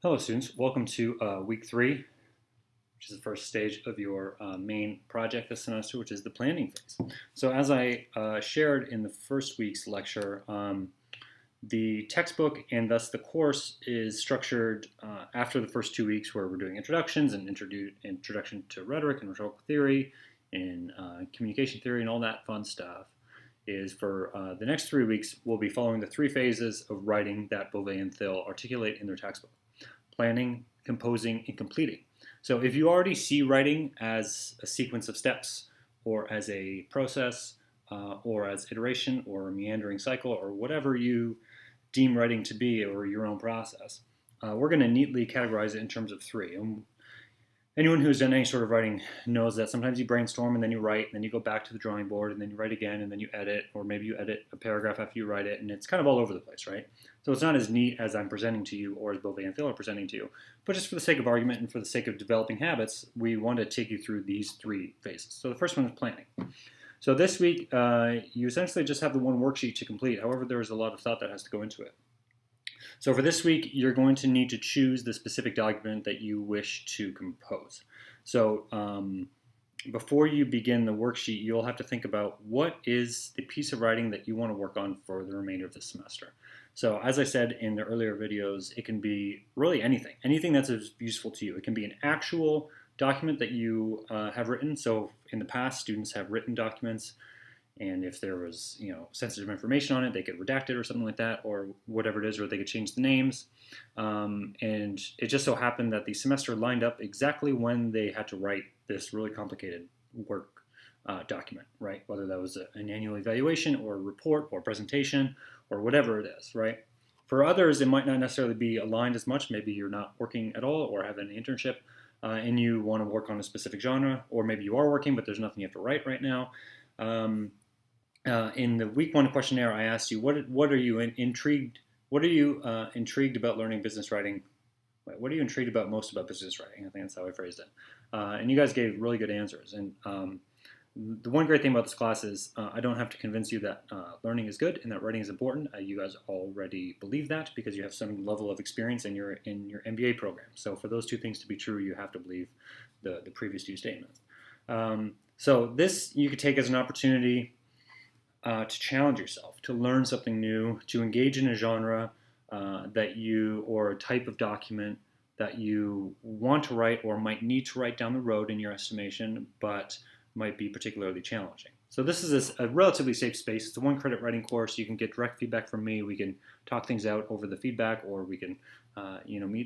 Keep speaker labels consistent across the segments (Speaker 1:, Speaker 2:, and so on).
Speaker 1: Hello students, welcome to week 3, which is the first stage of your main project this semester, which is the planning phase. So as I shared in the first week's lecture, the textbook and thus the course is structured after the first 2 weeks where we're doing introductions and introduction to rhetoric and rhetorical theory and communication theory and all that fun stuff. Is for the next 3 weeks, we'll be following the 3 phases of writing that Beauvais and Thill articulate in their textbook: planning, composing, and completing. So if you already see writing as a sequence of steps or as a process or as iteration or a meandering cycle or whatever you deem writing to be or your own process, we're going to neatly categorize it in terms of 3. And anyone who's done any sort of writing knows that sometimes you brainstorm and then you write and then you go back to the drawing board and then you write again and then you edit, or maybe you edit a paragraph after you write it, and it's kind of all over the place, right? So it's not as neat as I'm presenting to you or as Beauvais and Thill are presenting to you. But just for the sake of argument and for the sake of developing habits, we want to take you through these 3 phases. So the first one is planning. So this week, you essentially just have the one worksheet to complete. However, there is a lot of thought that has to go into it. So for this week, you're going to need to choose the specific document that you wish to compose. So before you begin the worksheet, you'll have to think about what is the piece of writing that you want to work on for the remainder of the semester. So as I said in the earlier videos, it can be really anything that's useful to you. It can be an actual document that you have written. So in the past, students have written documents, and if there was, sensitive information on it, they could redact it or something like that, or whatever it is, or they could change the names. And it just so happened that the semester lined up exactly when they had to write this really complicated work document, right? Whether that was an annual evaluation or a report or presentation or whatever it is, right? For others, it might not necessarily be aligned as much. Maybe you're not working at all or have an internship and you want to work on a specific genre, or maybe you are working, but there's nothing you have to write right now. In the week 1 questionnaire, I asked you, what are you intrigued? What are you intrigued about learning business writing? What are you intrigued about most about business writing? I think that's how I phrased it. And you guys gave really good answers. And the one great thing about this class is I don't have to convince you that learning is good and that writing is important. You guys already believe that because you have some level of experience in your MBA program. So for those 2 things to be true, you have to believe the previous 2 statements. So this you could take as an opportunity to challenge yourself, to learn something new, to engage in a genre or a type of document that you want to write or might need to write down the road in your estimation, but might be particularly challenging. So this is a relatively safe space. It's a 1-credit writing course. You can get direct feedback from me. We can talk things out over the feedback, or we can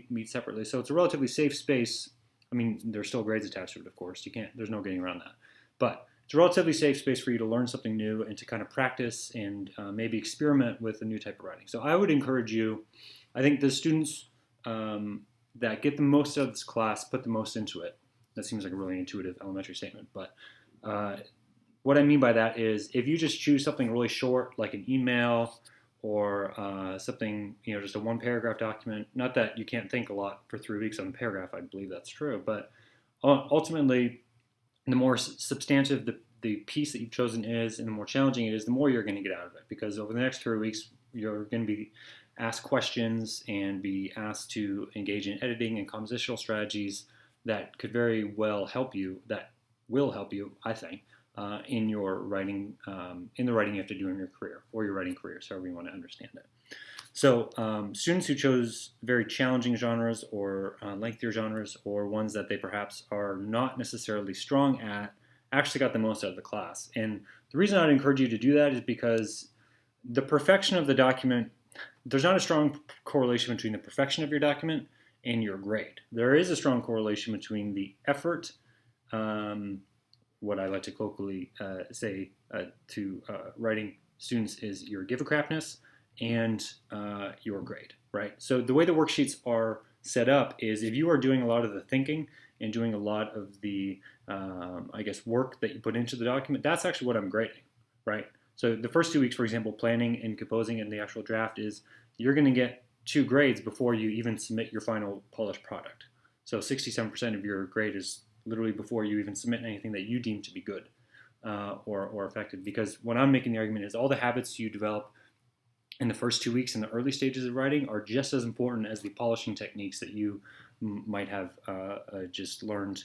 Speaker 1: meet separately. So it's a relatively safe space. I mean, there's still grades attached to it, of course. There's no getting around that. But it's a relatively safe space for you to learn something new and to kind of practice and maybe experiment with a new type of writing. So I would encourage you, I think the students that get the most out of this class put the most into it. That seems like a really intuitive elementary statement, but what I mean by that is if you just choose something really short, like an email or something, just a 1-paragraph document, not that you can't think a lot for 3 weeks on a paragraph, I believe that's true, but ultimately, the more substantive the piece that you've chosen is and the more challenging it is, the more you're going to get out of it. Because over the next 3 weeks, you're going to be asked questions and be asked to engage in editing and compositional strategies that could very well help you, that will help you, I think, in your writing, in the writing you have to do in your career, or your writing career, however you want to understand it. So students who chose very challenging genres or lengthier genres, or ones that they perhaps are not necessarily strong at, actually got the most out of the class. And the reason I'd encourage you to do that is because the perfection of the document, there's not a strong correlation between the perfection of your document and your grade. There is a strong correlation between the effort, what I like to colloquially say to writing students is your give-a-crapness, and your grade, right? So the way the worksheets are set up is if you are doing a lot of the thinking and doing a lot of the, work that you put into the document, that's actually what I'm grading, right? So the first 2 weeks, for example, planning and composing in the actual draft is you're going to get 2 grades before you even submit your final polished product. So 67% of your grade is literally before you even submit anything that you deem to be good or effective. Because what I'm making the argument is all the habits you develop in the first 2 weeks in the early stages of writing are just as important as the polishing techniques that you might have just learned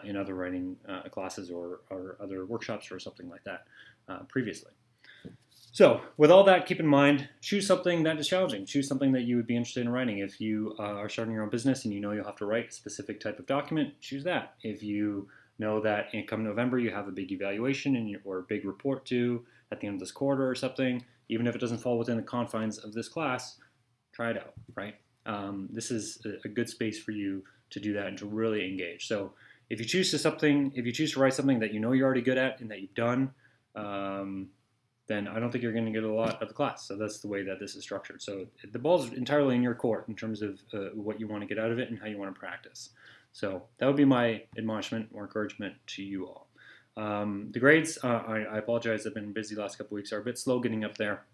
Speaker 1: in other writing classes or other workshops or something like that previously. So, with all that, keep in mind, choose something that is challenging. Choose something that you would be interested in writing. If you are starting your own business and you know you'll have to write a specific type of document, choose that. If you know that come November you have a big evaluation or a big report due at the end of this quarter or something, even if it doesn't fall within the confines of this class, try it out, right? This is a good space for you to do that and to really engage. So if you choose to write something that you know you're already good at and that you've done, then I don't think you're going to get a lot of the class. So that's the way that this is structured. So the ball's entirely in your court in terms of what you want to get out of it and how you want to practice. So that would be my admonishment or encouragement to you all. The grades, I apologize, I've been busy the last couple weeks, are a bit slow getting up there.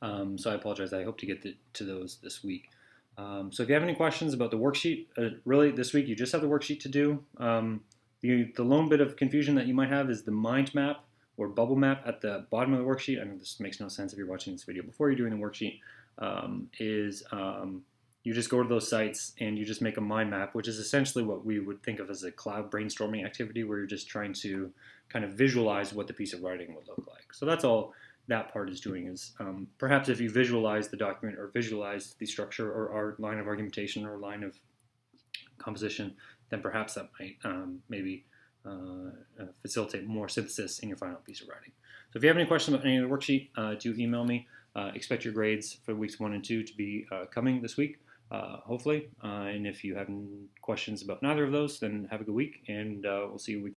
Speaker 1: So I apologize. I hope to get to those this week. So if you have any questions about the worksheet, really this week you just have the worksheet to do. The lone bit of confusion that you might have is the mind map or bubble map at the bottom of the worksheet. I know this makes no sense if you're watching this video before you're doing the worksheet. You just go to those sites and you just make a mind map, which is essentially what we would think of as a cloud brainstorming activity where you're just trying to kind of visualize what the piece of writing would look like. So that's all that part is doing is perhaps if you visualize the document or visualize the structure or line of argumentation or line of composition, then perhaps that might maybe facilitate more synthesis in your final piece of writing. So if you have any questions about any of the worksheet, do email me. Expect your grades for weeks 1 and 2 to be coming this week, hopefully. And if you have questions about neither of those, then have a good week, and we'll see you week